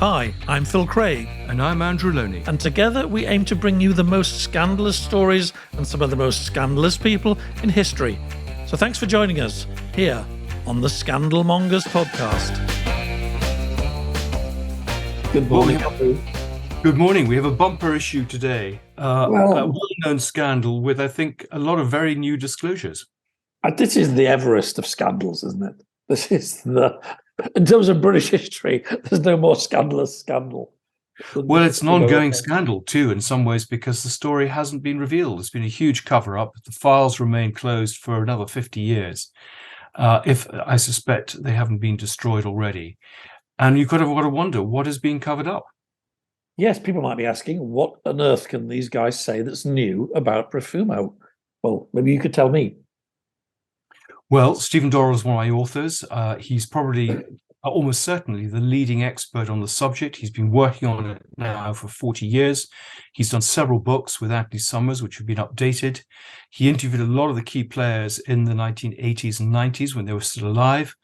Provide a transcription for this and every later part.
Hi, I'm Phil Craig. And I'm Andrew Loney. And together we aim to bring you the most scandalous stories and some of the most scandalous people in history. So thanks for joining us here on the Scandal Mongers podcast. Good morning. Good morning. We have a bumper issue today. A well-known scandal with, I think, a lot of very new disclosures. This is the Everest of scandals, isn't it? This is in terms of British history, there's no more scandalous scandal. Well, it's an ongoing scandal, too, in some ways, because the story hasn't been revealed. It's been a huge cover-up. The files remain closed for another 50 years, if I suspect they haven't been destroyed already. And you've got to wonder, what is being covered up? Yes, people might be asking, what on earth can these guys say that's new about Profumo? Well, maybe you could tell me. Well, Stephen Dorril is one of my authors. He's probably, almost certainly, the leading expert on the subject. He's been working on it now for 40 years. He's done several books with Anthony Summers, which have been updated. He interviewed a lot of the key players in the 1980s and 90s when they were still alive,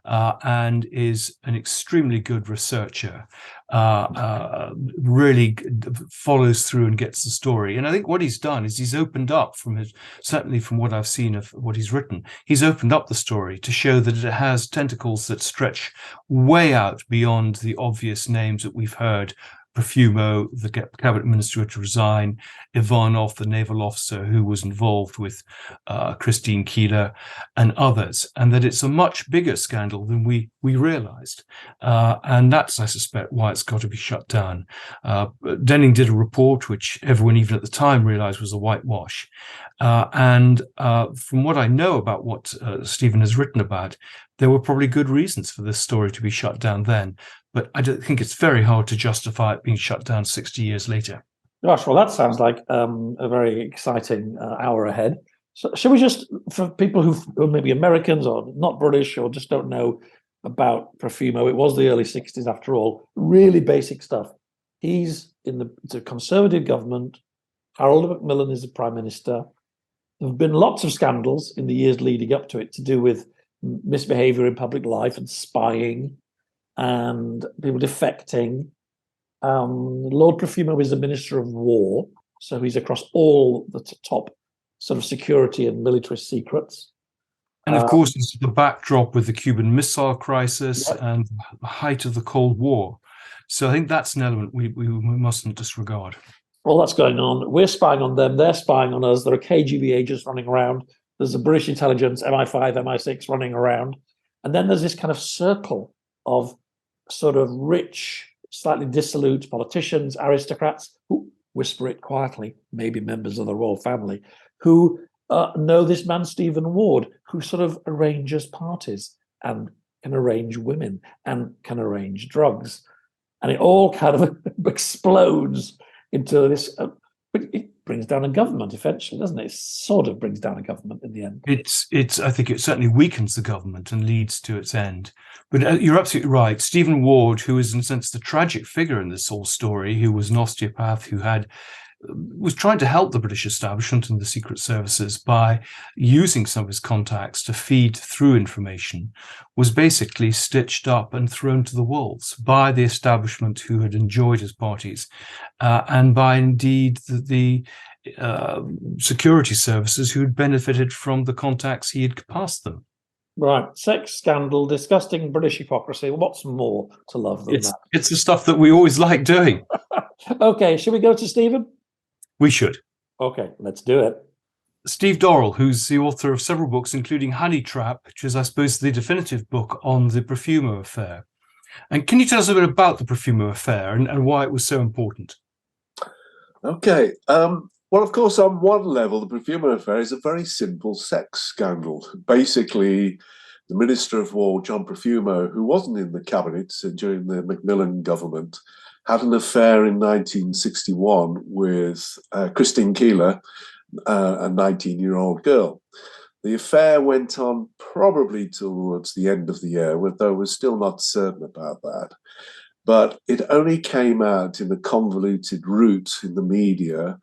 and is an extremely good researcher. Really follows through and gets the story. And I think what he's done is he's opened up certainly from what I've seen of what he's written, he's opened up the story to show that it has tentacles that stretch way out beyond the obvious names that we've heard. Profumo, the cabinet minister, to resign, Ivanov, the naval officer who was involved with Christine Keeler and others, and that it's a much bigger scandal than we realized. And that's, I suspect, why it's got to be shut down. Denning did a report which everyone, even at the time, realized was a whitewash. And from what I know about what Stephen has written about, there were probably good reasons for this story to be shut down then. But I don't think it's very hard to justify it being shut down 60 years later. Gosh, well, that sounds like a very exciting hour ahead. So shall we just, for people who are maybe Americans or not British or just don't know about Profumo, it was the early 60s after all, really basic stuff. It's a conservative government. Harold Macmillan is the prime minister. There have been lots of scandals in the years leading up to it to do with misbehavior in public life and spying and people defecting. Lord Profumo is the Minister of War, so he's across all the top sort of security and military secrets. And of course, it's the backdrop with the Cuban Missile Crisis and the height of the Cold War. So I think that's an element we mustn't disregard. All that's going on. We're spying on them. They're spying on us. There are KGB agents running around. There's the British intelligence, MI5, MI6 running around. And then there's this kind of circle of sort of rich, slightly dissolute politicians, aristocrats, who whisper it quietly, maybe members of the royal family, who know this man, Stephen Ward, who sort of arranges parties and can arrange women and can arrange drugs. And it all kind of explodes into this, but it brings down a government eventually, doesn't it? It sort of brings down a government in the end. I think it certainly weakens the government and leads to its end. But you're absolutely right. Stephen Ward, who is in a sense the tragic figure in this whole story, who was an osteopath who was trying to help the British establishment and the secret services by using some of his contacts to feed through information, was basically stitched up and thrown to the wolves by the establishment who had enjoyed his parties, and by indeed the security services who had benefited from the contacts he had passed them. Right. Sex scandal, disgusting British hypocrisy. What's more to love than that? It's the stuff that we always like doing. Okay, should we go to Stephen? We should. Okay, let's do it. Steve Dorril, who's the author of several books, including Honey Trap, which is, I suppose, the definitive book on the Profumo Affair. And can you tell us a bit about the Profumo Affair and why it was so important? Okay. Well, of course, on one level, the Profumo Affair is a very simple sex scandal. Basically, the Minister of War, John Profumo, who wasn't in the cabinet during the Macmillan government, had an affair in 1961 with Christine Keeler, a 19-year-old girl. The affair went on probably towards the end of the year, though we're still not certain about that. But it only came out in a convoluted route in the media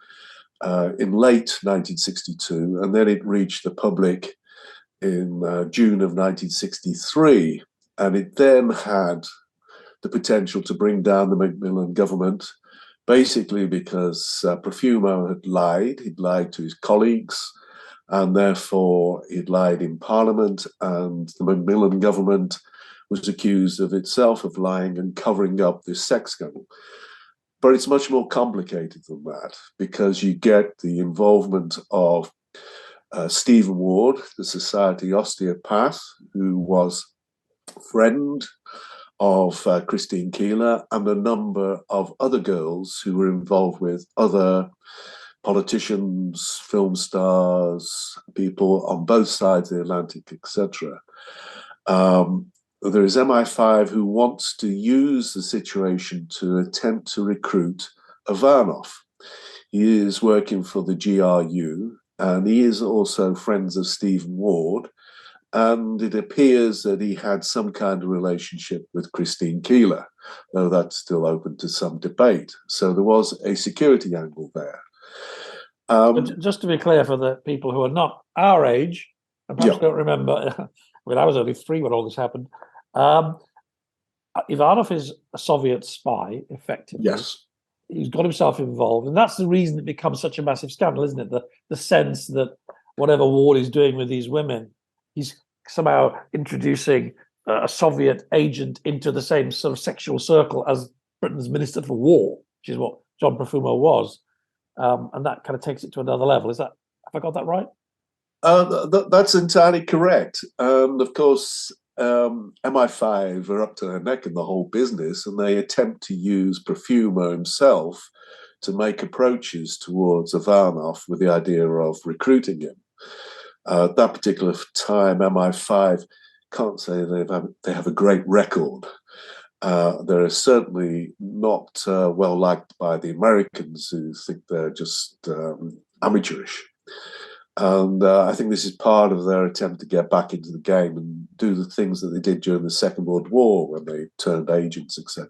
in late 1962, and then it reached the public in June of 1963. And it then had the potential to bring down the Macmillan government, basically because Profumo had lied. He'd lied to his colleagues, and therefore he'd lied in Parliament, and the Macmillan government was accused of itself of lying and covering up this sex scandal. But it's much more complicated than that, because you get the involvement of Stephen Ward, the society osteopath, who was a friend of Christine Keeler, and a number of other girls who were involved with other politicians, film stars, people on both sides of the Atlantic, etc. There is MI5 who wants to use the situation to attempt to recruit Ivanov. He is working for the GRU, and he is also friends of Stephen Ward, and it appears that he had some kind of relationship with Christine Keeler, though that's still open to some debate. So there was a security angle there. But just to be clear for the people who are not our age, and perhaps don't remember, I mean, I was only 3 when all this happened. Ivanov is a Soviet spy, effectively. Yes. He's got himself involved, and that's the reason it becomes such a massive scandal, isn't it? The sense that whatever Ward is doing with these women, he's somehow introducing a Soviet agent into the same sort of sexual circle as Britain's Minister for War, which is what John Profumo was. And that kind of takes it to another level. Have I got that right? That's entirely correct. And of course, MI5 are up to their neck in the whole business, and they attempt to use Profumo himself to make approaches towards Ivanov with the idea of recruiting him. At that particular time, MI5 can't say they have a great record. They're certainly not well liked by the Americans, who think they're just amateurish. And I think this is part of their attempt to get back into the game and do the things that they did during the Second World War when they turned agents, etc.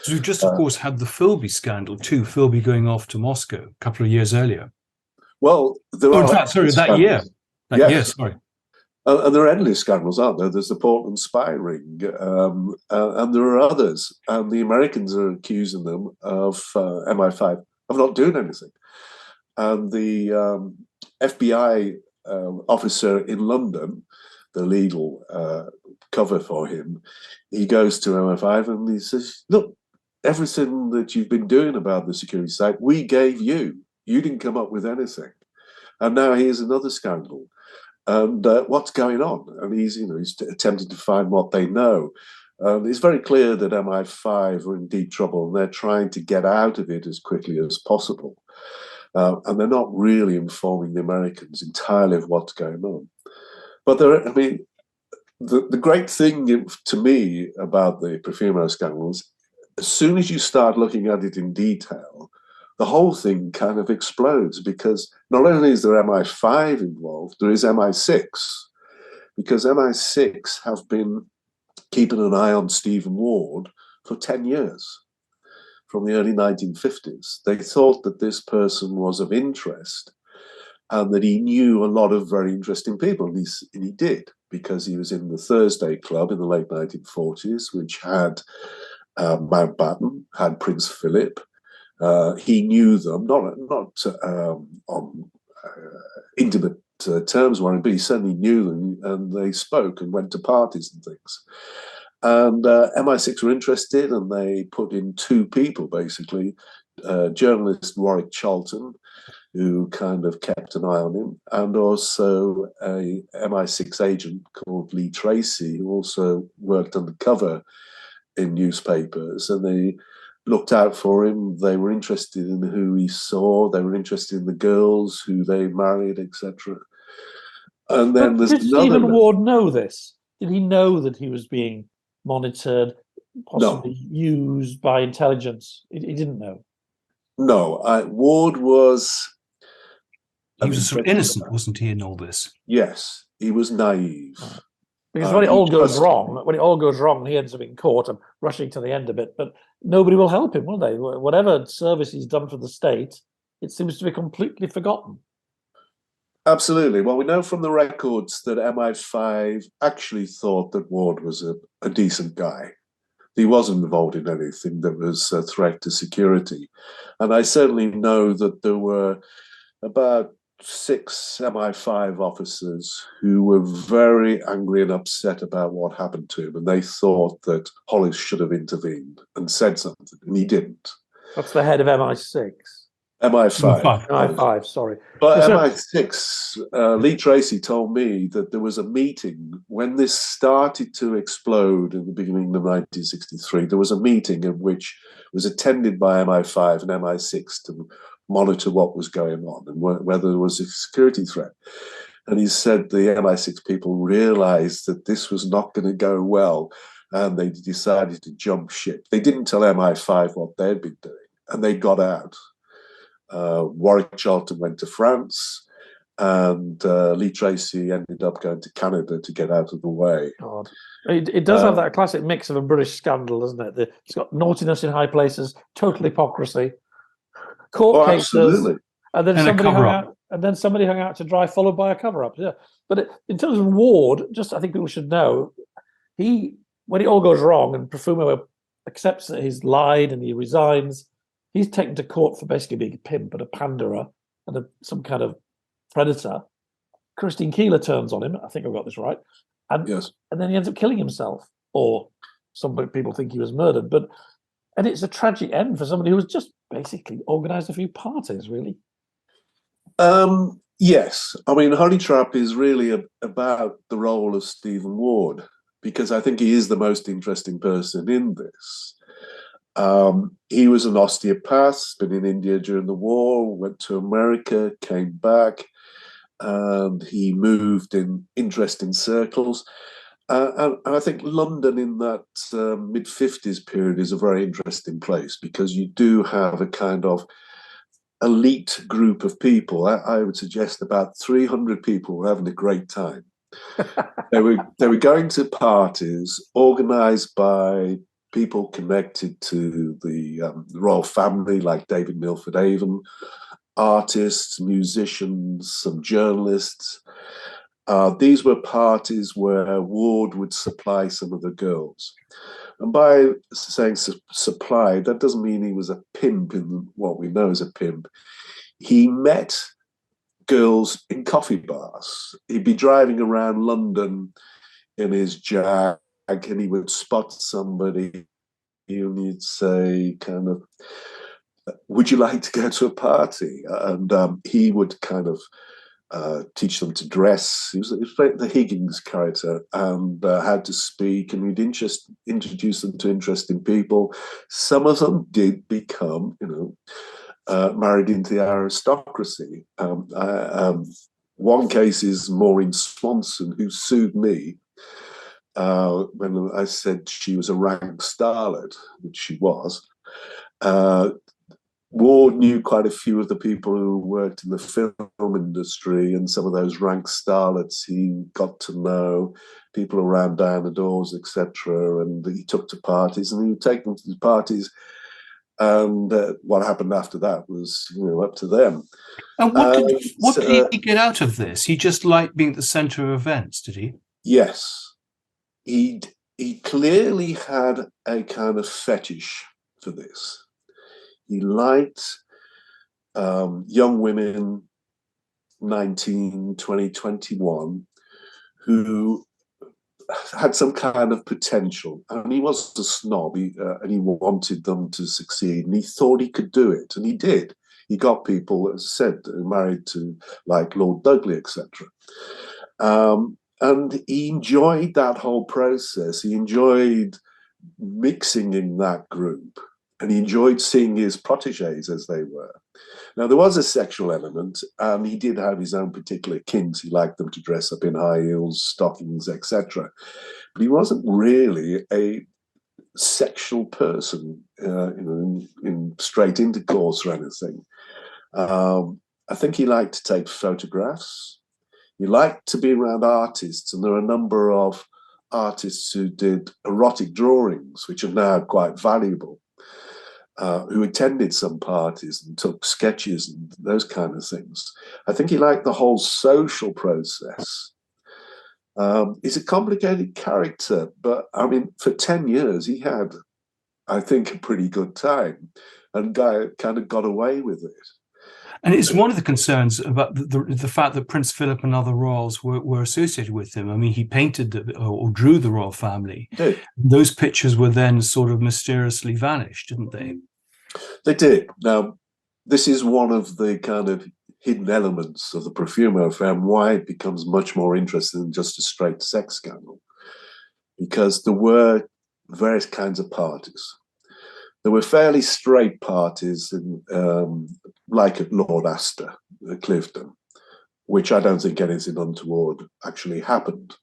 So we've just, of course, had the Philby scandal too, Philby going off to Moscow a couple of years earlier. Well, that year. That year, sorry. And there are endless scandals, aren't there? There's the Portland spy ring, and there are others. And the Americans are accusing them of MI5 of not doing anything. And the FBI officer in London, the legal cover for him, he goes to MI5 and he says, look, everything that you've been doing about the security site, we gave you. You didn't come up with anything. And now here's another scandal. And what's going on? And he's attempting to find what they know. It's very clear that MI5 are in deep trouble, and they're trying to get out of it as quickly as possible. And they're not really informing the Americans entirely of what's going on. But the great thing to me about the Profumo scandals, as soon as you start looking at it in detail, the whole thing kind of explodes, because not only is there MI5 involved, there is MI6, because MI6 have been keeping an eye on Stephen Ward for 10 years, from the early 1950s. They thought that this person was of interest and that he knew a lot of very interesting people, and he did, because he was in the Thursday Club in the late 1940s, which had Mountbatten, had Prince Philip. He knew them, not on intimate terms, Warren, but he certainly knew them, and they spoke and went to parties and things. And MI6 were interested, and they put in 2 people, basically, journalist Warwick Charlton, who kind of kept an eye on him, and also a MI6 agent called Lee Tracy, who also worked undercover in newspapers, and they looked out for him. They were interested in who he saw. They were interested in the girls who they married, etc. And then did Stephen Ward know this? Did he know that he was being monitored, possibly used by intelligence? He didn't know. No, Ward was. He was sort of innocent, wasn't he, in all this? Yes, he was naive. Right. Because when it all goes wrong, he ends up in court. I'm rushing to the end of it, but nobody will help him, will they? Whatever service he's done for the state, it seems to be completely forgotten. Absolutely. Well, we know from the records that MI5 actually thought that Ward was a decent guy. He wasn't involved in anything that was a threat to security. And I certainly know that there were about 6 MI5 officers who were very angry and upset about what happened to him. And they thought that Hollis should have intervened and said something, and he didn't. That's the head of MI6. MI5. MI5, sorry. But So- MI6, Lee Tracy told me that there was a meeting when this started to explode in the beginning of 1963. There was a meeting in which was attended by MI5 and MI6 to monitor what was going on and whether there was a security threat. And he said the MI6 people realized that this was not going to go well, and they decided to jump ship. They didn't tell MI5 what they'd been doing, and they got out. Warwick Charlton went to France, and Lee Tracy ended up going to Canada to get out of the way. God. It does have that classic mix of a British scandal, doesn't it? It's got naughtiness in high places, total hypocrisy, court cases, absolutely. and then somebody hung out to dry, followed by a cover-up. Yeah, but in terms of Ward, just I think people should know, when it all goes wrong and Profumo accepts that he's lied and he resigns, he's taken to court for basically being a pimp and a panderer and some kind of predator. Christine Keeler turns on him. I think I've got this right. And, yes. And then he ends up killing himself, or some people think he was murdered. And it's a tragic end for somebody who was just basically organised a few parties, really. Yes. I mean, Honey Trap is really about the role of Stephen Ward, because I think he is the most interesting person in this. He was an osteopath, been in India during the war, went to America, came back, and he moved in interesting circles. And I think London in that mid-50s period is a very interesting place, because you do have a kind of elite group of people. I would suggest about 300 people were having a great time. They were going to parties organised by people connected to the royal family, like David Milford Avon, artists, musicians, some journalists. These were parties where Ward would supply some of the girls. And by saying supply, that doesn't mean he was a pimp in what we know as a pimp. He met girls in coffee bars. He'd be driving around London in his Jag, and he would spot somebody and he'd say, kind of, would you like to go to a party? And he would kind of teach them to dress. He was the Higgins character, and how to speak, and we'd introduce them to interesting people. Some of them did become, married into the aristocracy. One case is Maureen Swanson, who sued me when I said she was a rank starlet, which she was. Ward knew quite a few of the people who worked in the film industry, and some of those rank starlets he got to know, people around Diana Dawes, etc. And he took to parties, and he would take them to the parties. And what happened after that was, up to them. And what did he get out of this? He just liked being at the centre of events, did he? Yes. He clearly had a kind of fetish for this. He liked young women, 19, 20, 21, who had some kind of potential. And he was a snob, and he wanted them to succeed, and he thought he could do it, and he did. He got people, as I said, married to, like, Lord Dudley, etc. And he enjoyed that whole process. He enjoyed mixing in that group, and he enjoyed seeing his protégés as they were. Now, there was a sexual element, and he did have his own particular kinks. He liked them to dress up in high heels, stockings, etc. But he wasn't really a sexual person, in straight intercourse or anything. I think he liked to take photographs. He liked to be around artists, and there are a number of artists who did erotic drawings, which are now quite valuable, who attended some parties and took sketches and those kind of things. I think he liked the whole social process. He's a complicated character, but I mean, for 10 years, he had, I think, a pretty good time, and guy kind of got away with it. And it's one of the concerns about the fact that Prince Philip and other royals were associated with him. I mean, he painted or drew the royal family. Did. Those pictures were then sort of mysteriously vanished, didn't they? They did. Now, this is one of the kind of hidden elements of the Profumo Affair and why it becomes much more interesting than just a straight sex scandal. Because there were various kinds of parties. There were fairly straight parties, like at Lord Astor at Clifton, which I don't think anything untoward actually happened.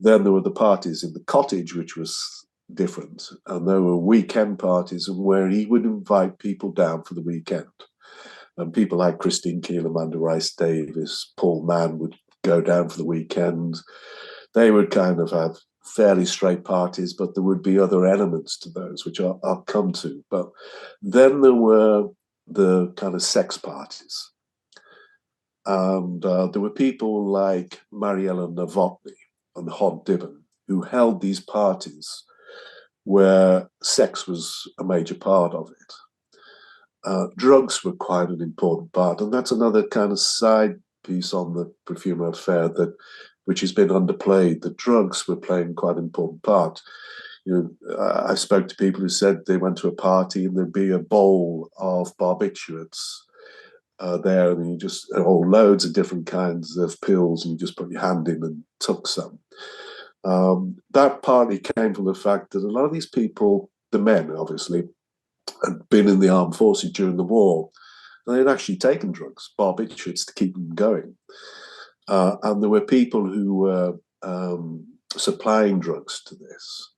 Then there were the parties in the cottage, which was different. And there were weekend parties where he would invite people down for the weekend. And people like Christine Keeler, Mandy, Rice-Davies, Paul Mann would go down for the weekend. They would kind of have fairly straight parties, but there would be other elements to those, which I'll come to. But then there were the kind of sex parties. And there were people like Mariella Novotny and Hod Dibben who held these parties where sex was a major part of it. Drugs were quite an important part, and that's another kind of side piece on the Profumo Affair which has been underplayed. The drugs were playing quite an important part. I spoke to people who said they went to a party and there'd be a bowl of barbiturates there, and you just loads of different kinds of pills, and you just put your hand in and took some. That partly came from the fact that a lot of these people, the men obviously, had been in the armed forces during the war, and they'd actually taken drugs, barbiturates, to keep them going. And there were people who were supplying drugs to this.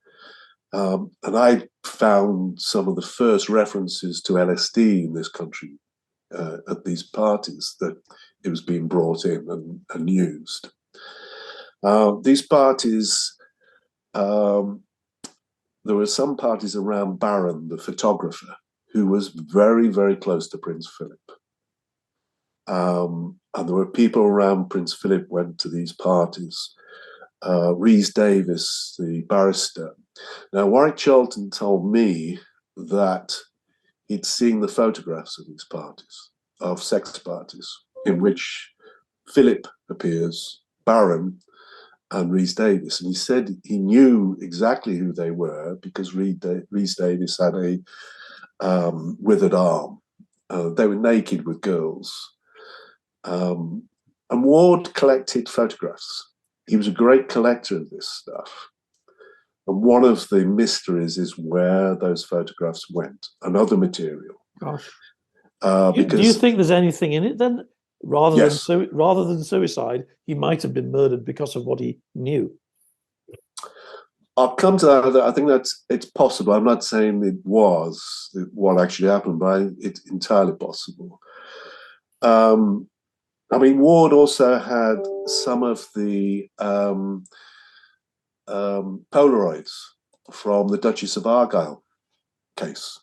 And I found some of the first references to LSD in this country at these parties, that it was being brought in and used. These parties, there were some parties around Barron, the photographer, who was very, very close to Prince Philip. And there were people around Prince Philip went to these parties. Rice-Davies, the barrister. Now, Warwick Charlton told me that he'd seen the photographs of these parties, of sex parties, in which Philip appears, Barron, and Rice-Davies. And he said he knew exactly who they were because Rice-Davies had a withered arm. They were naked with girls. And Ward collected photographs. He was a great collector of this stuff. And one of the mysteries is where those photographs went and other material. Gosh. Because, do you think there's anything in it then? Rather yes. than suicide, he might have been murdered because of what he knew. I'll come to that. I think it's possible. I'm not saying it was what actually happened, but it's entirely possible. I mean, Ward also had some of the Polaroids from the Duchess of Argyll case.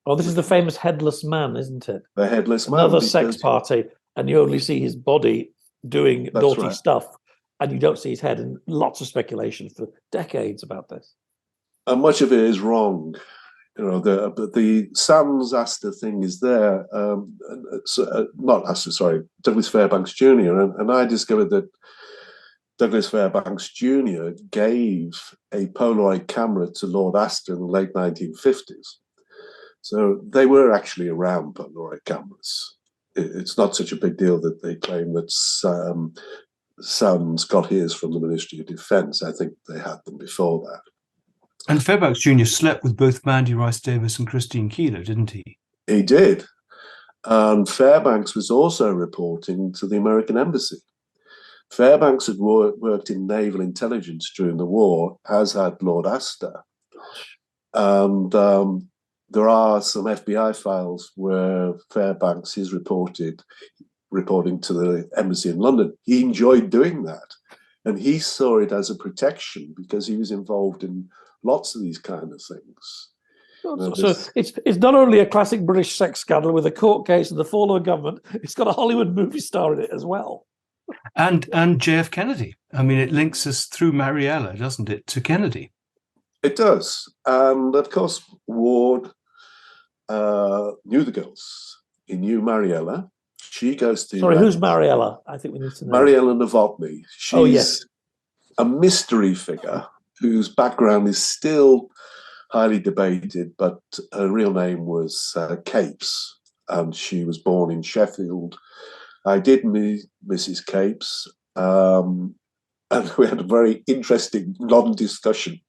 Oh, this is the famous headless man, isn't it? The headless man. Another sex party, and you only see his body doing naughty stuff, and you don't see his head. And lots of speculation for decades about this. And much of it is wrong. But the Sam's Astor thing is there. Not Astor, sorry, Douglas Fairbanks Jr. And I discovered that Douglas Fairbanks Jr. gave a Polaroid camera to Lord Astor in the late 1950s. So they were actually around, Polaroid cameras. It's not such a big deal that they claim that Sam's got his from the Ministry of Defence. I think they had them before that. And Fairbanks Jr. slept with both Mandy Rice-Davies and Christine Keeler, didn't he? He did. And Fairbanks was also reporting to the American Embassy. Fairbanks had worked in naval intelligence during the war, as had Lord Astor. And there are some FBI files where Fairbanks is reporting to the embassy in London. He enjoyed doing that. And he saw it as a protection because he was involved in lots of these kind of things. So it's not only a classic British sex scandal with a court case and the fall of a government, it's got a Hollywood movie star in it as well. And JF Kennedy. I mean, it links us through Mariella, doesn't it, to Kennedy? It does. And of course, Ward knew the girls. He knew Mariella. She goes to... Sorry, who's Mariella? I think we need to know. Mariella Novotny. She's Oh, yes. a mystery figure whose background is still highly debated, but her real name was Capes, and she was born in Sheffield. I did meet Mrs. Capes, and we had a very interesting non-discussion.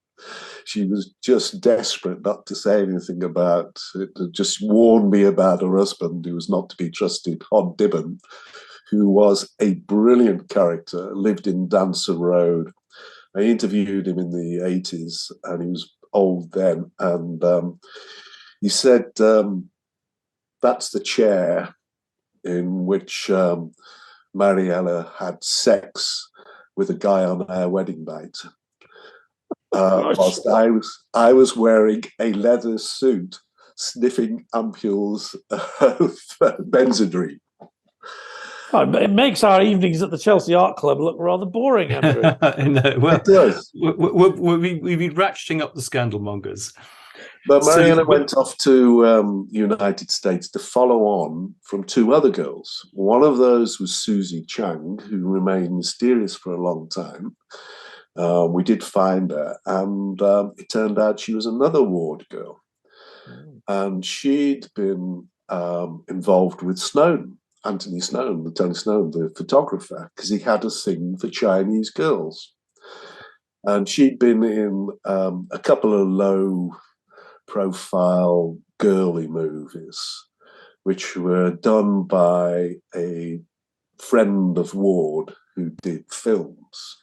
She was just desperate not to say anything about it, just warned me about her husband, who was not to be trusted, Hod Dibben, who was a brilliant character, lived in Dancer Road. I interviewed him in the 80s, and he was old then. And he said, that's the chair in which Mariella had sex with a guy on our wedding night. Whilst I was wearing a leather suit, sniffing ampules of Benzedrine. It makes our evenings at the Chelsea Art Club look rather boring, Andrew. No, well, it does. We've been ratcheting up the scandal mongers. But Mariella went off to United States to follow on from two other girls. One of those was Susie Chang, who remained mysterious for a long time. We did find her, and it turned out she was another Ward girl. And she'd been involved with Snowden, Tony Snowden, the photographer, because he had a thing for Chinese girls. And she'd been in a couple of low-profile girly movies, which were done by a friend of Ward who did films.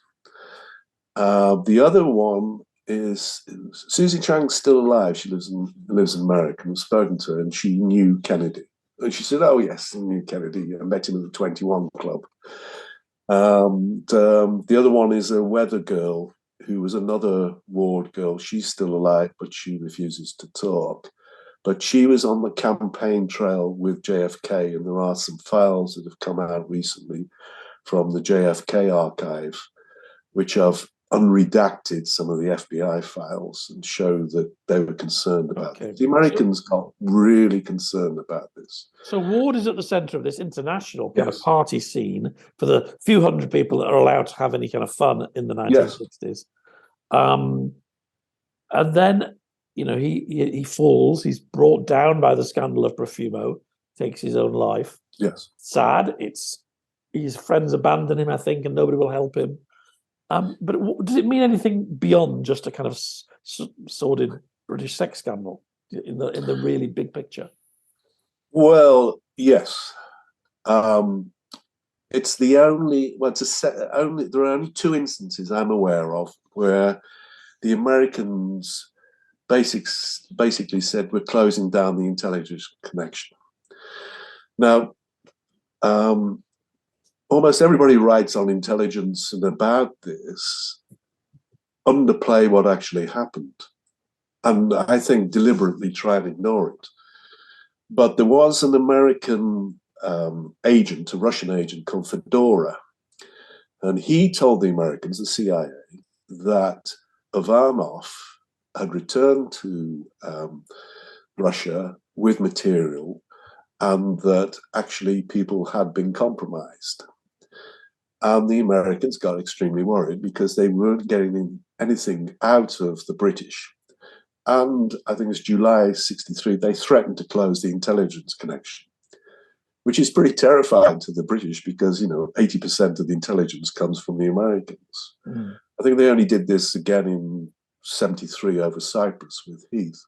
The other one is Susie Chang's still alive. She lives in America. I've spoken to her, and she knew Kennedy. And she said, "Oh yes, I knew Kennedy. I met him at the 21 Club." The other one is a weather girl who was another Ward girl. She's still alive, but she refuses to talk. But she was on the campaign trail with JFK, and there are some files that have come out recently from the JFK archive, which have unredacted some of the FBI files and show that they were concerned about it. The Americans got really concerned about this. So Ward is at the centre of this international kind of party scene for the few hundred people that are allowed to have any kind of fun in the 1960s. And then, he falls. He's brought down by the scandal of Profumo, takes his own life. Yes. Sad. His friends abandon him, I think, and nobody will help him. But does it mean anything beyond just a kind of sordid British sex scandal in the really big picture? Well, yes. It's the only. Well, there are only two instances I'm aware of where the Americans basically said we're closing down the intelligence connection. Now, almost everybody writes on intelligence and about this underplay what actually happened, and I think deliberately try and ignore it. But there was an American agent, a Russian agent called Fedora, and he told the Americans, the CIA, that Ivanov had returned to Russia with material, and that actually people had been compromised. And the Americans got extremely worried because they weren't getting anything out of the British. And I think it's July 63, they threatened to close the intelligence connection, which is pretty terrifying to the British because, 80% of the intelligence comes from the Americans. I think they only did this again in 73 over Cyprus with Heath.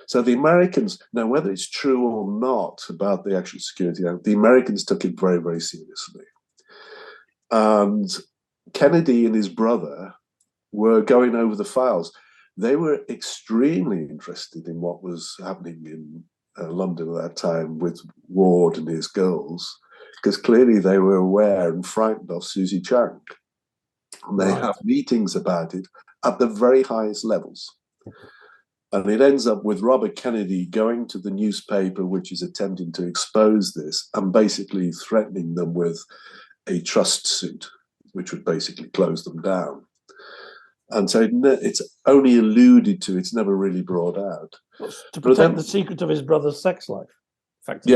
So the Americans, now whether it's true or not about the actual security, the Americans took it very, very seriously. And Kennedy and his brother were going over the files. They were extremely interested in what was happening in London at that time with Ward and his girls, because clearly they were aware and frightened of Susie Chang. And they have meetings about it at the very highest levels. And it ends up with Robert Kennedy going to the newspaper, which is attempting to expose this, and basically threatening them with a trust suit, which would basically close them down. And so it's only alluded to, it's never really brought out. To protect the secret of his brother's sex life, effectively.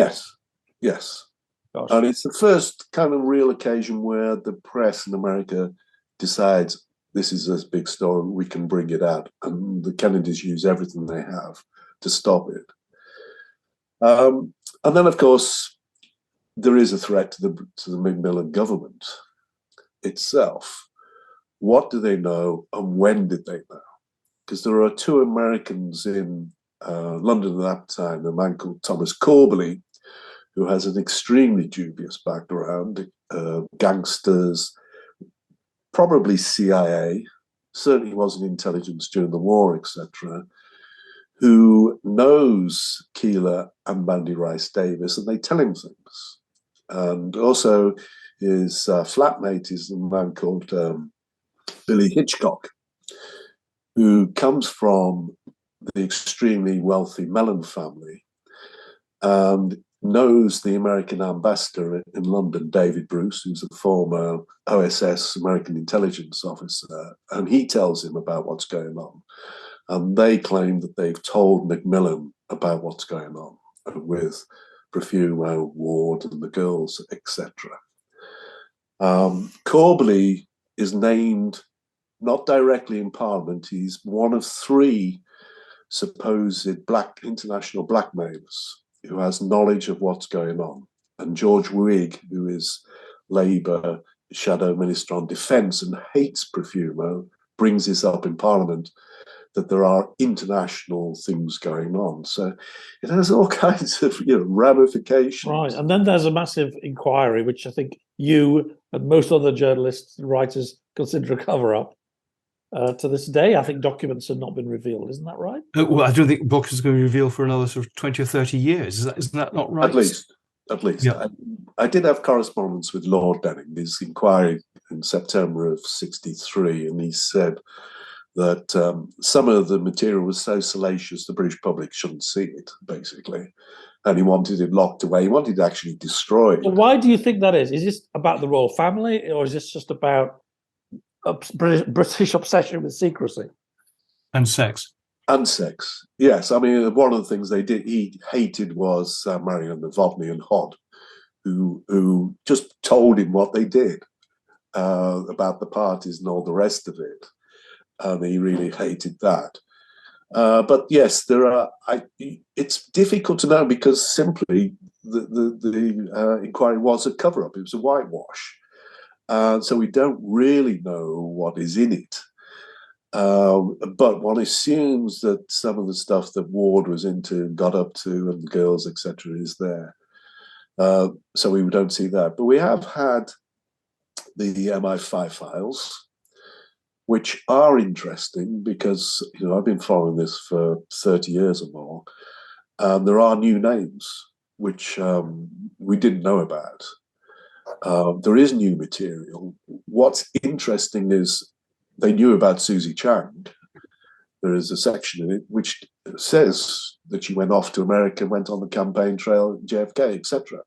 Yes. Gosh. And it's the first kind of real occasion where the press in America decides this is a big story, we can bring it out. And the Kennedys use everything they have to stop it. And then, of course, there is a threat to the Macmillan government itself. What do they know and when did they know? Because there are two Americans in London at that time, a man called Thomas Corbally, who has an extremely dubious background, gangsters, probably CIA, certainly was in intelligence during the war, etc., who knows Keeler and Mandy Rice-Davies, and they tell him things. And also his flatmate is a man called Billy Hitchcock, who comes from the extremely wealthy Mellon family and knows the American ambassador in London, David Bruce, who's a former OSS American intelligence officer, and he tells him about what's going on. And they claim that they've told Macmillan about what's going on with Profumo, Ward, and the girls, etc. Corbally is named not directly in Parliament. He's one of three supposed international blackmailers who has knowledge of what's going on. And George Whig, who is Labour Shadow Minister on Defence and hates Profumo, brings this up in Parliament, that there are international things going on. So it has all kinds of ramifications. Right, and then there's a massive inquiry, which I think you and most other journalists and writers consider a cover-up. To this day, I think documents have not been revealed. Isn't that right? Well, I don't think books is going to be revealed for another sort of 20 or 30 years. Isn't that not right? At least. Yeah. I did have correspondence with Lord Denning, his inquiry in September of 63, and he said that some of the material was so salacious the British public shouldn't see it, basically. And he wanted it locked away. He wanted it actually destroyed. Well, why do you think that is? Is this about the royal family, or is this just about a British obsession with secrecy? And sex. And sex, yes. I mean, one of the things he hated was Marion Novotny and Hod, who just told him what they did about the parties and all the rest of it. And he really hated that. But yes, it's difficult to know because simply the inquiry was a cover-up. It was a whitewash. So we don't really know what is in it. But one assumes that some of the stuff that Ward was into and got up to and the girls, etc., is there. So we don't see that. But we have had the MI5 files, which are interesting because I've been following this for 30 years or more, and there are new names which we didn't know about. There is new material. What's interesting is they knew about Susie Chang. There is a section in it which says that she went off to America, went on the campaign trail, JFK, etc.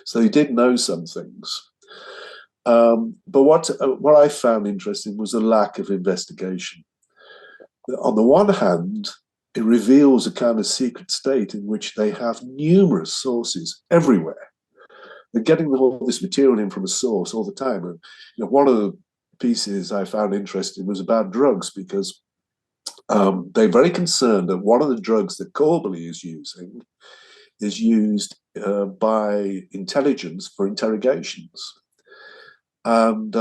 So they did know some things. But what I found interesting was the lack of investigation. On the one hand, it reveals a kind of secret state in which they have numerous sources everywhere. They're getting all this material in from a source all the time. And one of the pieces I found interesting was about drugs, because they're very concerned that one of the drugs that Corbally is using is used by intelligence for interrogations. And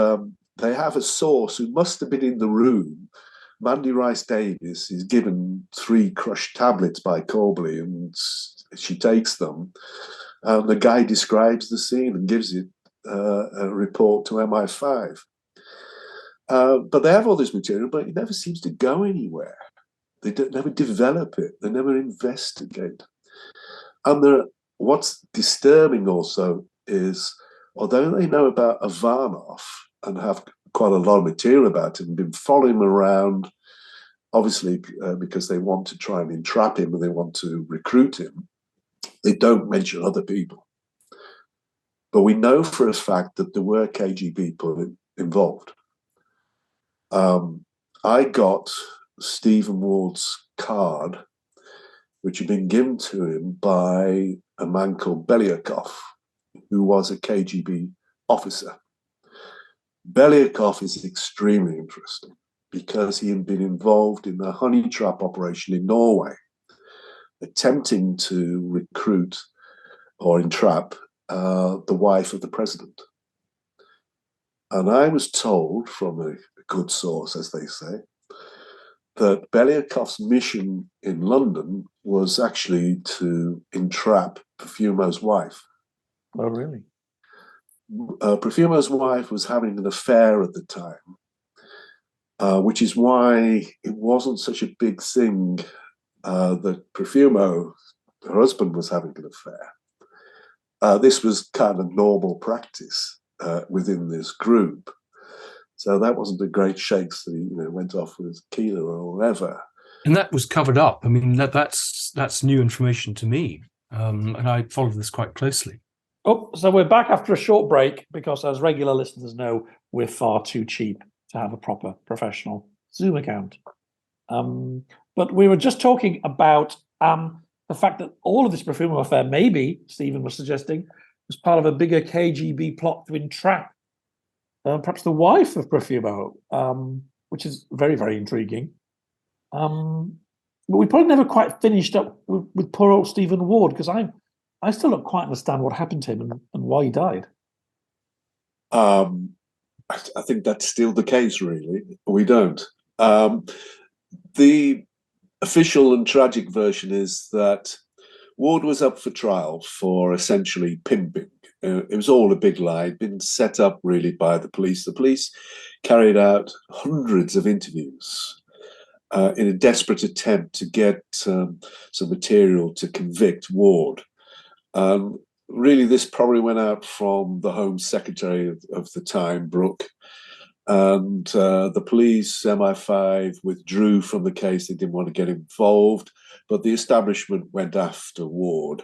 they have a source who must have been in the room. Mandy Rice-Davies is given 3 crushed tablets by Corbally, and she takes them. And the guy describes the scene and gives it a report to MI5. But they have all this material, but it never seems to go anywhere. They never develop it. They never investigate. And what's disturbing also is, although they know about Ivanov and have quite a lot of material about him, been following him around, obviously because they want to try and entrap him and they want to recruit him, they don't mention other people. But we know for a fact that there were KGB people involved. I got Stephen Ward's card, which had been given to him by a man called Belyakov, who was a KGB officer. Belyakov is extremely interesting because he had been involved in the honey trap operation in Norway, attempting to recruit or entrap the wife of the president. And I was told from a good source, as they say, that Belyakov's mission in London was actually to entrap Profumo's wife. Oh, really? Profumo's wife was having an affair at the time, which is why it wasn't such a big thing that Profumo, her husband, was having an affair. This was kind of normal practice within this group. So that wasn't a great shakes that he went off with Keeler or whatever. And that was covered up. I mean, that's new information to me. And I followed this quite closely. Oh, so we're back after a short break because, as regular listeners know, we're far too cheap to have a proper professional Zoom account. But we were just talking about the fact that all of this Profumo affair, maybe, Stephen was suggesting, was part of a bigger KGB plot to entrap perhaps the wife of Profumo, which is very, very intriguing. But we probably never quite finished up with poor old Stephen Ward, because I still don't quite understand what happened to him and why he died. I think that's still the case, really. We don't. The official and tragic version is that Ward was up for trial for essentially pimping. It was all a big lie. It'd been set up really by the police. The police carried out hundreds of interviews in a desperate attempt to get some material to convict Ward. Really, this probably went out from the Home Secretary of the time, Brooke, and the police, MI5, withdrew from the case. They didn't want to get involved, but the establishment went after Ward.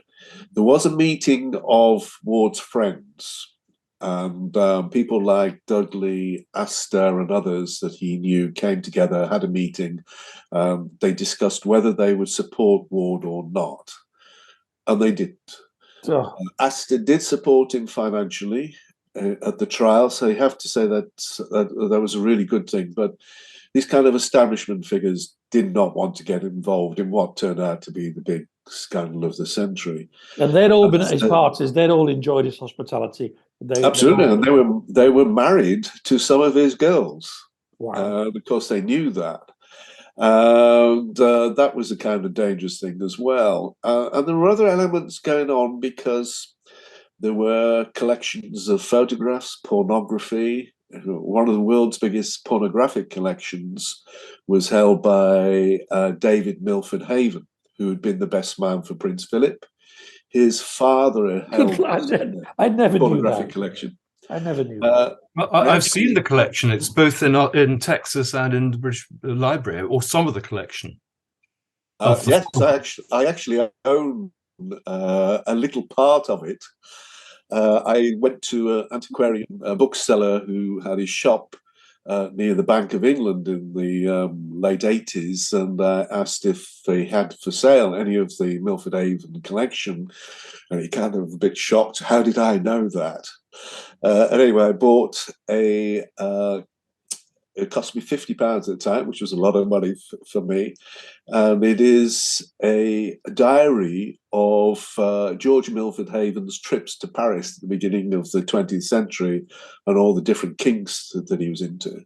There was a meeting of Ward's friends, and people like Dudley, Astor, and others that he knew came together, had a meeting. They discussed whether they would support Ward or not, and they didn't. Oh. Astor did support him financially at the trial, so you have to say that was a really good thing. But these kind of establishment figures did not want to get involved in what turned out to be the big scandal of the century. And they'd all been at his parties. They'd all enjoyed his hospitality. Absolutely, and they were married to some of his girls. Wow. Because they knew that. And that was a kind of dangerous thing as well. And there were other elements going on because there were collections of photographs, pornography. One of the world's biggest pornographic collections was held by David Milford Haven, who had been the best man for Prince Philip. His father held I never pornographic knew that. collection. I never knew that. I've seen the collection. It's both in Texas and in the British Library, or some of the collection. Yes, I actually own a little part of it. I went to an antiquarian bookseller who had his shop near the Bank of England in the late 80s, and I asked if they had for sale any of the Milford Haven collection, and he kind of a bit shocked. How did I know that? And anyway, I bought it cost me £50 at the time, which was a lot of money for me. And it is a diary of George Milford Haven's trips to Paris at the beginning of the 20th century and all the different kinks that he was into.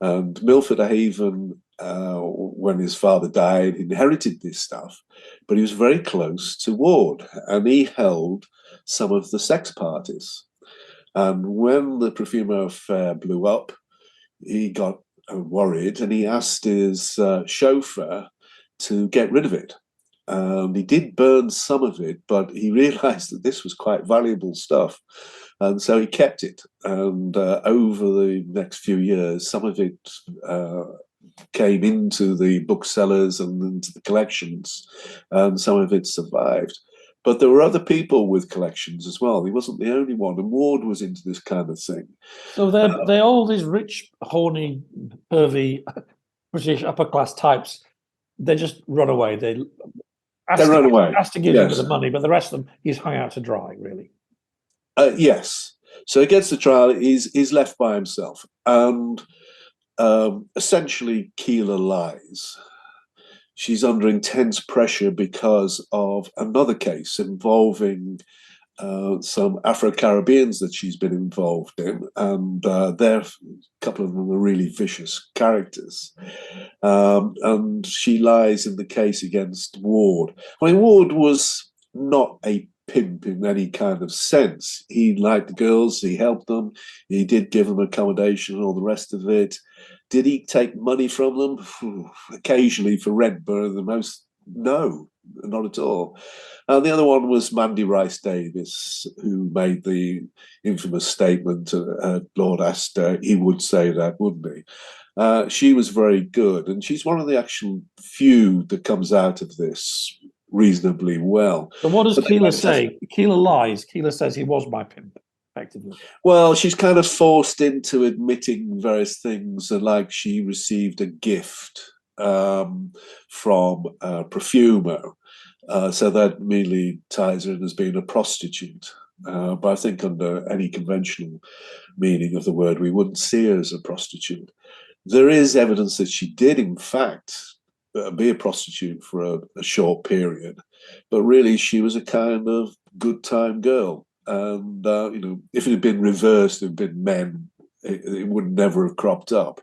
And Milford Haven, when his father died, inherited this stuff, but he was very close to Ward, and he held some of the sex parties. And when the Profumo affair blew up, he got worried, and he asked his chauffeur to get rid of it. He did burn some of it, but he realized that this was quite valuable stuff. And so he kept it. And over the next few years, some of it came into the booksellers and into the collections, and some of it survived. But there were other people with collections as well. He wasn't the only one. And Ward was into this kind of thing. So they're all these rich, horny, pervy British upper class types. They just run away. They run away. Astor gives him Yes. the money, but the rest of them he's hung out to dry, really. Yes. So he gets the trial. He's left by himself, and essentially Keeler lies. She's under intense pressure because of another case involving some Afro-Caribbeans that she's been involved in, and a couple of them are really vicious characters. And she lies in the case against Ward. I mean, Ward was not a pimp in any kind of sense. He liked the girls, he helped them, he did give them accommodation and all the rest of it. Did he take money from them? Occasionally for rent, but the most, no, not at all. And the other one was Mandy Rice-Davies, who made the infamous statement to Lord Astor. He would say that, wouldn't he? She was very good, and she's one of the actual few that comes out of this reasonably well. So what does Keeler say? Keeler lies. Keeler says he was my pimp, effectively. Well, she's kind of forced into admitting various things, like she received a gift from Profumo. So that immediately ties her in as being a prostitute. But I think under any conventional meaning of the word, we wouldn't see her as a prostitute. There is evidence that she did, in fact, be a prostitute for a short period, but really she was a kind of good time girl. And if it had been reversed, it had been men, it would never have cropped up.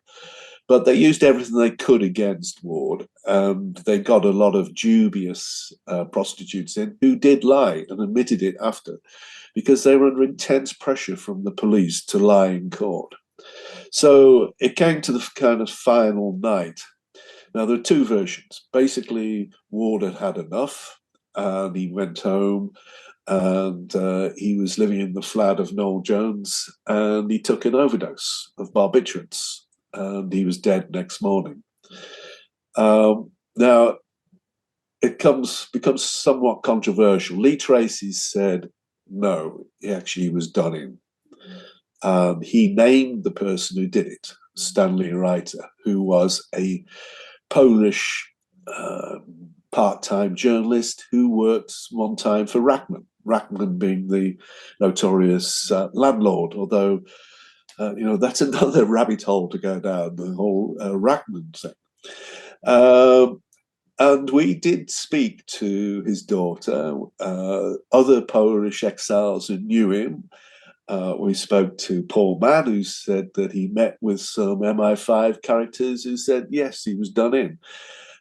But they used everything they could against Ward, and they got a lot of dubious prostitutes in who did lie and admitted it after, because they were under intense pressure from the police to lie in court. So it came to the kind of final night. Now, there are two versions. Basically, Ward had had enough, and he went home, and he was living in the flat of Noel Jones, and he took an overdose of barbiturates, and he was dead next morning. Now, it becomes somewhat controversial. Lee Tracy said, no, he actually was done in. He named the person who did it, Stanley Reiter, who was a Polish part-time journalist who worked one time for Rachman. Rachman being the notorious landlord, although that's another rabbit hole to go down, the whole Rachman thing. And we did speak to his daughter, other Polish exiles who knew him. We spoke to Paul Mann, who said that he met with some MI5 characters who said, yes, he was done in.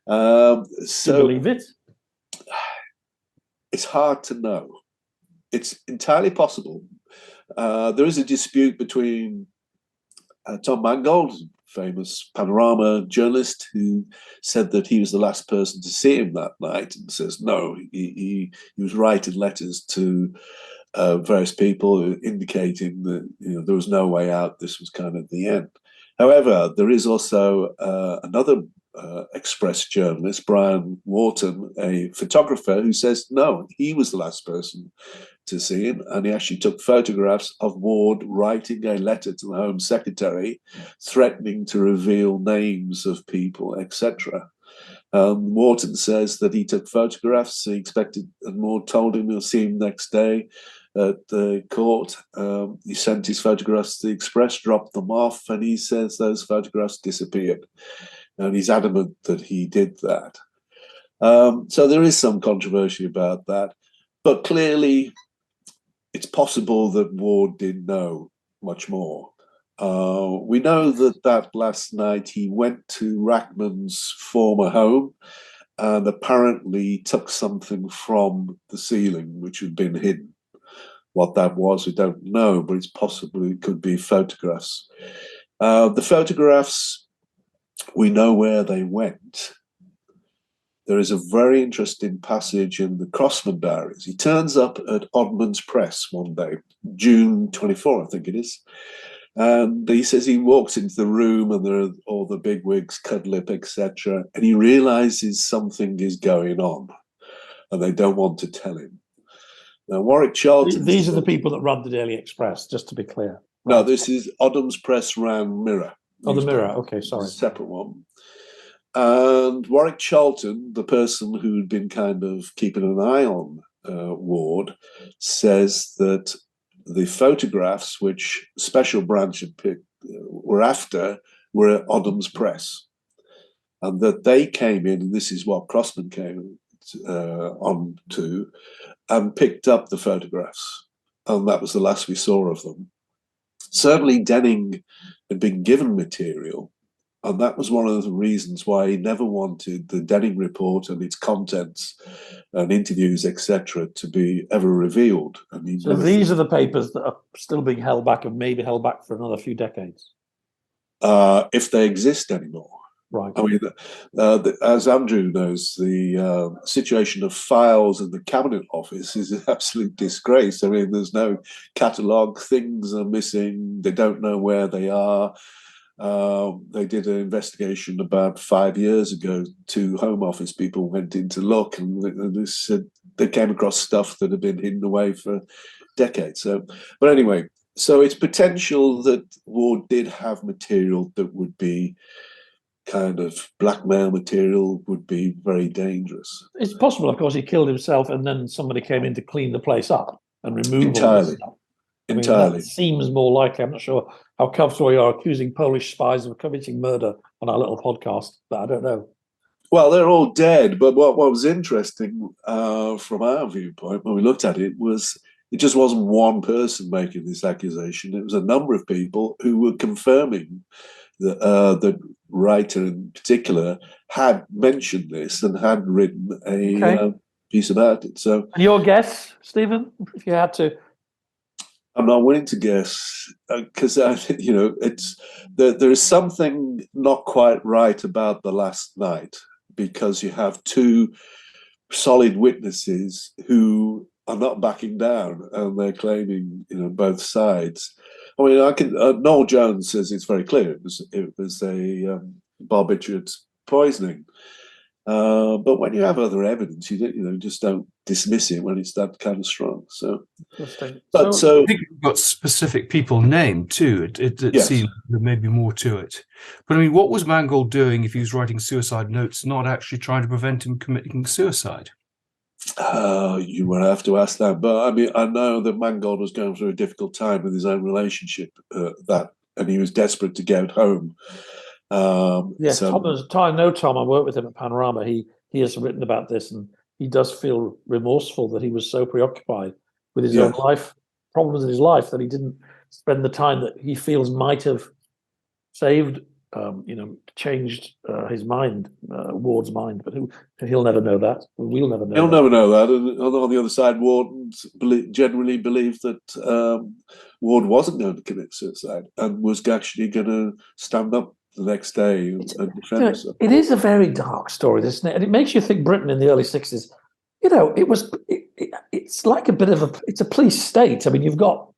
Do you believe it? It's hard to know. It's entirely possible. There is a dispute between Tom Mangold, famous Panorama journalist, who said that he was the last person to see him that night, and says, no, he was writing letters to various people indicating that there was no way out. This was kind of the end. However, there is also another Express journalist, Brian Wharton, a photographer, who says no, he was the last person to see him, and he actually took photographs of Ward writing a letter to the Home Secretary, threatening to reveal names of people, etc. Wharton says that he took photographs. He expected, and Ward told him he'll see him next day at the court. He sent his photographs to the Express, dropped them off, and he says those photographs disappeared. And he's adamant that he did that. So there is some controversy about that. But clearly, it's possible that Ward did know much more. We know that last night he went to Rachman's former home and apparently took something from the ceiling which had been hidden. What that was, we don't know, but it's possible it could be photographs. The photographs, we know where they went. There is a very interesting passage in the Crossman diaries. He turns up at Oddman's Press one day, June 24, I think it is. And he says he walks into the room and there are all the bigwigs, Cudlip, etc. And he realizes something is going on and they don't want to tell him. Now, Warwick Charlton. These are the people that run the Daily Express, just to be clear. No, this is Odham's Press Round Mirror. Oh, the Mirror. Okay, sorry. A separate one. And Warwick Charlton, the person who'd been kind of keeping an eye on Ward, says that the photographs which Special Branch had picked were after were at Odham's Press, and that they came in, and this is what Crossman came on to, and picked up the photographs, and that was the last we saw of them. Certainly Denning had been given material, and that was one of the reasons why he never wanted the Denning report and its contents and interviews, etc., to be ever revealed. And so these are the papers that are still being held back and maybe held back for another few decades. If they exist anymore. Right. I mean, as Andrew knows, the situation of files in the Cabinet Office is an absolute disgrace. I mean, there's no catalogue, things are missing, they don't know where they are. They did an investigation about 5 years ago. 2 Home Office people went in to look, and they said they came across stuff that had been hidden away for decades. But anyway, so it's potential that Ward did have material that would be kind of blackmail material, would be very dangerous. It's possible, of course, he killed himself and then somebody came in to clean the place up and remove all this stuff. Entirely. That seems more likely. I'm not sure how comfortable you are accusing Polish spies of committing murder on our little podcast, but I don't know. Well, they're all dead, but what was interesting from our viewpoint when we looked at it was it just wasn't one person making this accusation. It was a number of people who were confirming that the writer in particular had mentioned this and had written a piece about it. So, and your guess, Stephen, if you had to? I'm not willing to guess because it's there is something not quite right about the last night, because you have 2 solid witnesses who are not backing down, and they're claiming both sides. I mean, Noel Jones says it's very clear it was a barbiturate poisoning. But when you have other evidence, you just don't dismiss it when it's that kind of strong. So, but I think we've got specific people named too. It yes. seems there may be more to it. But I mean, what was Mangold doing if he was writing suicide notes, not actually trying to prevent him committing suicide? You would have to ask that. But I mean, I know that Mangold was going through a difficult time with his own relationship, and he was desperate to get home. Yes, Tom, I know Tom. I worked with him at Panorama. He has written about this, and he does feel remorseful that he was so preoccupied with his own life, problems in his life, that he didn't spend the time that he feels might have saved, changed his mind, Ward's mind. But he'll never know that. We'll never know. He'll never know that. And on the other side, Wardens generally believed that Ward wasn't going to commit suicide and was actually going to stand up the next day and defend himself. It is a very dark story, isn't it? And it makes you think Britain in the early 60s, it's like a bit of it's a police state. I mean, you've got,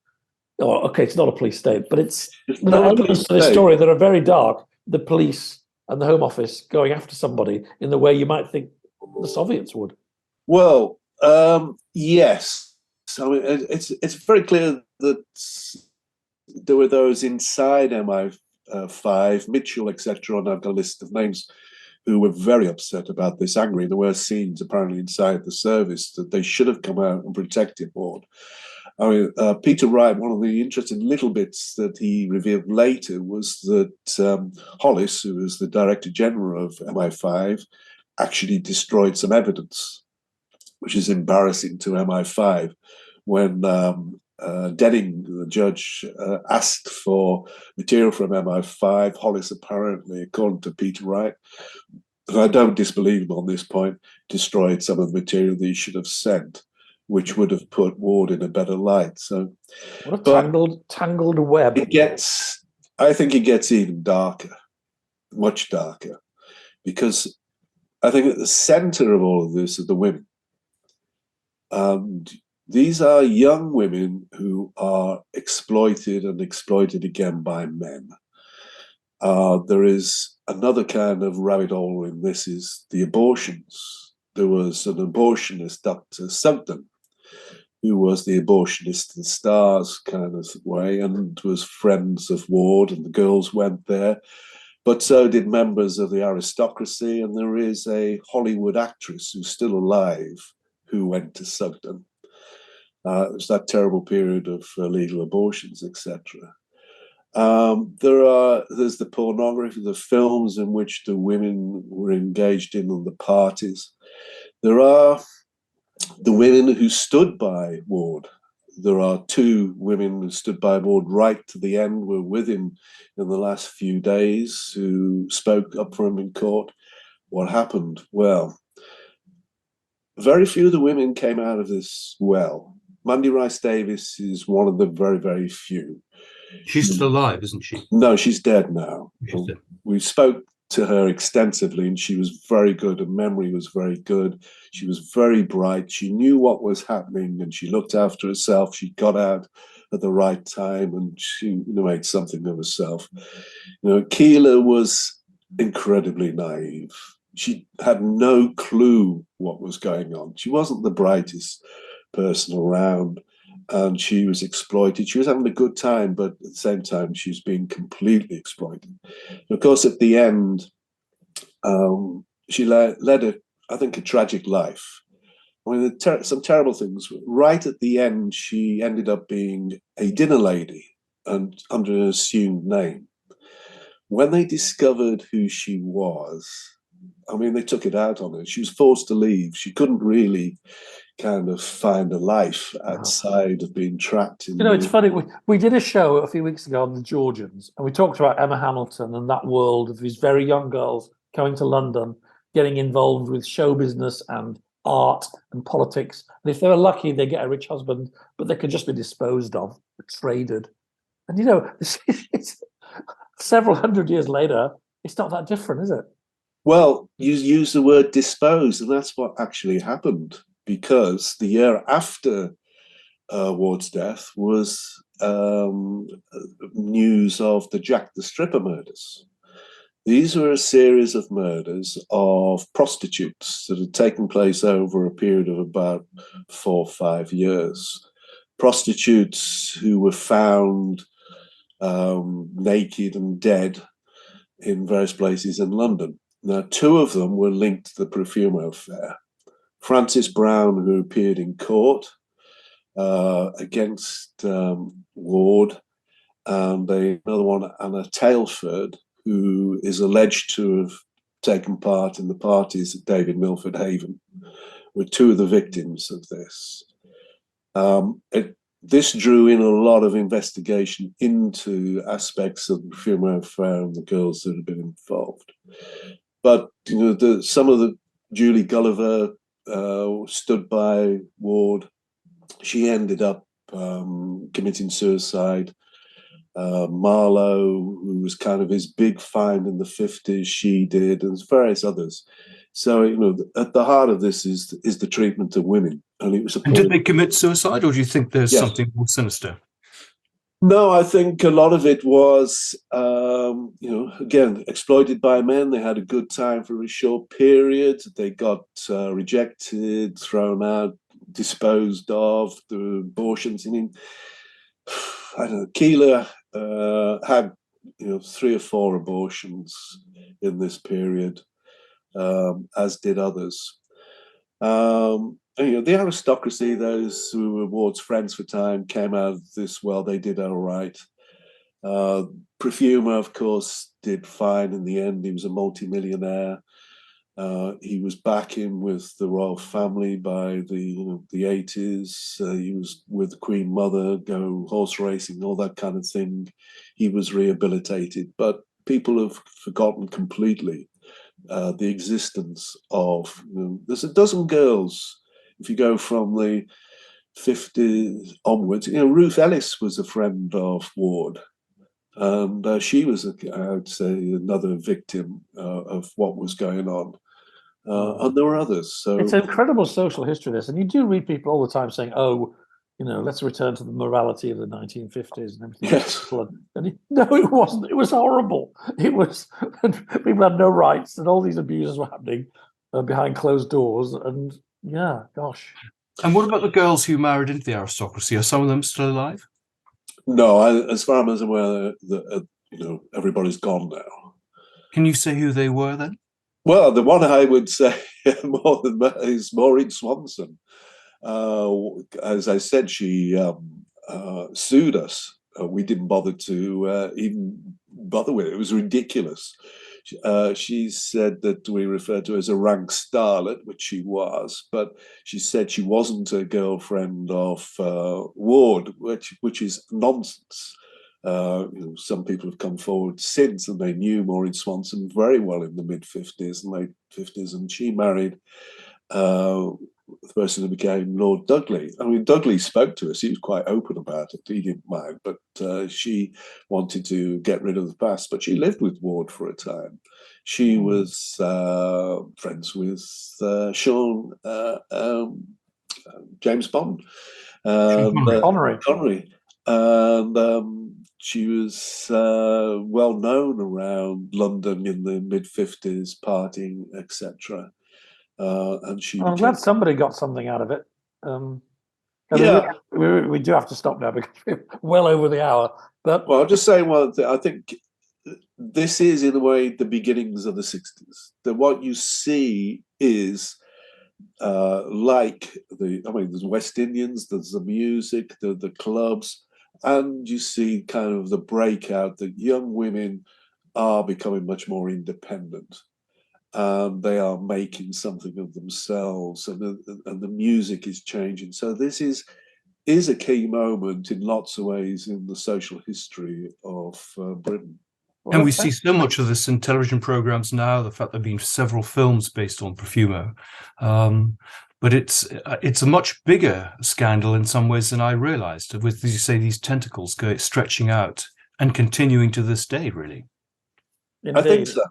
it's not a police state, but it's the elements to this story that are very dark. The police and the Home Office going after somebody in the way you might think the Soviets would. Well, yes. I mean, it's very clear that there were those inside MI5, Mitchell, etc., and I've got a list of names, who were very upset about this, angry. There were scenes apparently inside the service that they should have come out and protected Ward. I mean, Peter Wright, one of the interesting little bits that he revealed later was that Hollis, who was the Director General of MI5, actually destroyed some evidence, which is embarrassing to MI5. When Denning, the judge, asked for material from MI5, Hollis apparently, according to Peter Wright, and I don't disbelieve him on this point, destroyed some of the material that he should have sent, which would have put Ward in a better light. So, what a tangled web. I think it gets even darker, much darker, because I think at the center of all of this are the women. And these are young women who are exploited and exploited again by men. There is another kind of rabbit hole in this, is the abortions. There was an abortionist, Dr. Sugden, who was the abortionist to the stars kind of way, and was friends of Ward, and the girls went there. But so did members of the aristocracy, and there is a Hollywood actress who's still alive who went to Sugden. It was that terrible period of legal abortions, etc. There's the pornography, the films in which the women were engaged in on the parties. There are the women who stood by Ward. There are two women who stood by Ward right to the end, were with him in the last few days, who spoke up for him in court. What happened? Well, very few of the women came out of this well. Mandy Rice-Davies is one of the very, very few. She's still alive, isn't she? No, she's dead now. She's dead. We spoke to her extensively, and she was very good. Her memory was very good. She was very bright. She knew what was happening, and she looked after herself. She got out at the right time, and she made something of herself. Keeler was incredibly naive. She had no clue what was going on. She wasn't the brightest person around, and she was exploited. She was having a good time, but at the same time, she was being completely exploited. And of course, at the end, she led a tragic life. I mean, some terrible things. Right at the end, she ended up being a dinner lady and under an assumed name. When they discovered who she was, I mean, they took it out on her. She was forced to leave. She couldn't really kind of find a life outside of being trapped in. It's funny. We did a show a few weeks ago on the Georgians, and we talked about Emma Hamilton and that world of these very young girls going to London, getting involved with show business and art and politics. And if they were lucky, they get a rich husband, but they could just be disposed of, traded. And it's several hundred years later, it's not that different, is it? Well, you use the word dispose, and that's what actually happened, because the year after Ward's death was news of the Jack the Stripper murders. These were a series of murders of prostitutes that had taken place over a period of about 4 or 5 years. Prostitutes who were found naked and dead in various places in London. Now, 2 of them were linked to the Profumo Affair. Frances Brown, who appeared in court against Ward, and another one, Anna Tailford, who is alleged to have taken part in the parties at David Milford Haven, were 2 of the victims of this. This drew in a lot of investigation into aspects of the Profumo Affair and the girls that had been involved. But some of the Julie Gulliver stood by Ward. She ended up committing suicide. Marlowe, who was kind of his big find in the 50s, she did, and various others. So, at the heart of this is the treatment of women. And it was and did they commit suicide, or do you think there's Yes. something more sinister? No, I think a lot of it was, again, exploited by men. They had a good time for a short period. They got rejected, thrown out, disposed of, the abortions. I mean, I don't know, Keeler had, 3 or 4 abortions in this period, as did others. The aristocracy, those who were Ward's friends for time, came out of this well. They did all right. Profumo, of course, did fine in the end. He was a multimillionaire. He was back in with the royal family by the 80s. He was with the Queen Mother, go horse racing, all that kind of thing. He was rehabilitated, but people have forgotten completely the existence of. There's a dozen girls. If you go from the 50s onwards, Ruth Ellis was a friend of Ward, and she was, I would say, another victim of what was going on. And there were others. So it's an incredible social history, this. And you do read people all the time saying, let's return to the morality of the 1950s and everything. Yes. No, it wasn't. It was horrible. It was, people had no rights, and all these abuses were happening behind closed doors. And yeah, gosh. And what about the girls who married into the aristocracy? Are some of them still alive? No, as far as I'm aware, everybody's gone now. Can you say who they were then? Well, the one I would say more than that is Maureen Swanson. As I said, she sued us. We didn't bother to even bother with it. It was ridiculous. She said that we referred to her as a rank starlet, which she was, but she said she wasn't a girlfriend of Ward, which is nonsense. Some people have come forward since, and they knew Maureen Swanson very well in the mid-50s and late 50s, and she married the person who became Lord Dudley. I mean, Dudley spoke to us. He was quite open about it. He didn't mind, but she wanted to get rid of the past. But she lived with Ward for a time. She was friends with Sean James Bond, Connery. And she was well known around London in the mid-50s, partying, etc. And I'm glad somebody got something out of it. We do have to stop now because we're well over the hour. But I'll just say one thing. I think this is, in a way, the beginnings of the 60s. That what you see is there's West Indians, there's the music, the clubs, and you see kind of the breakout that young women are becoming much more independent. They are making something of themselves, and the music is changing. So this is a key moment in lots of ways in the social history of Britain. And we see so much of this in television programs now, the fact there have been several films based on Profumo. But it's a much bigger scandal in some ways than I realized, with, as you say, these tentacles stretching out and continuing to this day, really. Indeed. I think so.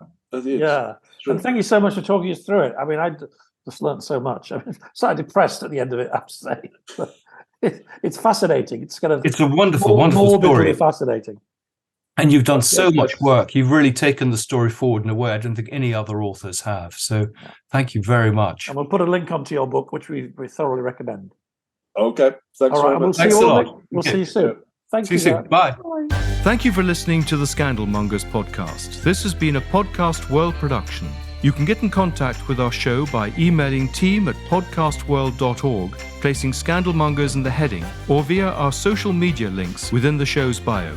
Yeah. And thank you so much for talking us through it. I mean, I just learned so much. I mean, slightly depressed at the end of it, I have to say. But it's fascinating. It's a wonderful story. Fascinating. And you've done so much work. You've really taken the story forward in a way I don't think any other authors have. So thank you very much. And we'll put a link onto your book, which we thoroughly recommend. Okay. Thanks very much. Thanks a lot. We'll see you soon. Thank you. See you soon. Bye. Bye. Thank you for listening to the Scandalmongers podcast. This has been a Podcast World production. You can get in contact with our show by emailing team@podcastworld.org, placing Scandalmongers in the heading, or via our social media links within the show's bio.